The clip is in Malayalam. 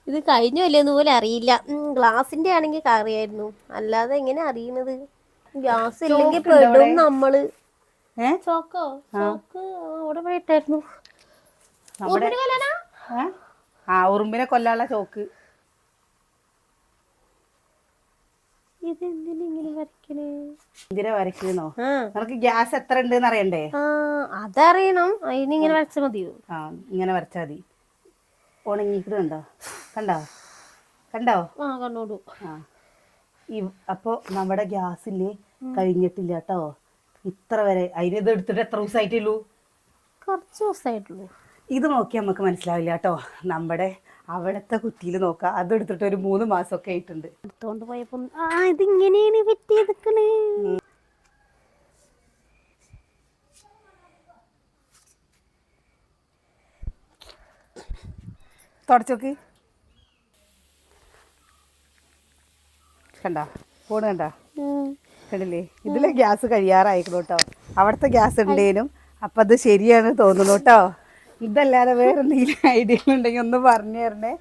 ഇത് കഴിഞ്ഞോ ഇല്ലെന്ന് പോലും അറിയില്ല. ഗ്ലാസിന്റെ ആണെങ്കിൽ അറിയായിരുന്നു, അല്ലാതെ എങ്ങനെ അറിയുന്നത്? ഗ്യാസ് ഇല്ലെങ്കിൽ ചോക്ക് ഉണ്ടോ പെടും അവിടെ? നമ്മള്. ഏ ചോക്കോ? ആ ചോക്ക് അവിടെ പോയിട്ടായിരുന്നു. നമ്മുടെ ഊർമിന് കൊല്ലാനാ? ഏ ആ ഉറുമ്പിനെ കൊല്ലാനുള്ള ചോക്ക്. ഇതെന്തിനാ ഇങ്ങനെ വരയ്ക്കണേ? എന്തിനാ വരയ്ക്കുന്നോ? ആ നമുക്ക് ഗ്യാസ് എത്ര ഉണ്ടെന്ന് അറിയണ്ടേ? ആ അതറിയണം. അതിനിങ്ങനെ വരച്ചാൽ മതിയോ? ആ ഇങ്ങനെ വരച്ചാൽ മതി. ഉണങ്ങിയിട്ട് കണ്ടോ? കണ്ടോ? കണ്ടോ? ആ കണ്ടോളൂ. ആ അപ്പോൾ നമ്മുടെ ഗ്യാസില്ലേ കഴിഞ്ഞിട്ടില്ല കേട്ടോ. ഇത്ര വരെ അതിനിത് എടുത്തിട്ട് എത്ര ദിവസമായിട്ടുള്ളൂ? കുറച്ച് ദിവസമായിട്ടുള്ളൂ. ഇത് നോക്കി നമുക്ക് മനസ്സിലാവില്ല കേട്ടോ. നമ്മുടെ അവിടുത്തെ കുറ്റിയിൽ നോക്കാം, അതെടുത്തിട്ട് ഒരു 3 മാസമൊക്കെ ആയിട്ടുണ്ട്. എടുത്തോണ്ട് പോയപ്പോ ഇതിങ്ങനെയാണ് പറ്റിയെടുക്കണേ. തുടച്ചോക്ക്. കണ്ട പോണ് കണ്ട കണ്ടില്ലേ? ഇതിലെ ഗ്യാസ് കഴിയാറായിക്കണം കേട്ടോ. അവിടുത്തെ ഗ്യാസ് ഉണ്ടേനും അപ്പം അത് ശരിയാണ് തോന്നുന്നു കേട്ടോ. ഇതല്ലാതെ വേറെ എന്തെങ്കിലും ഐഡിയ ഉണ്ടെങ്കിൽ ഒന്ന് പറഞ്ഞു തരണേ.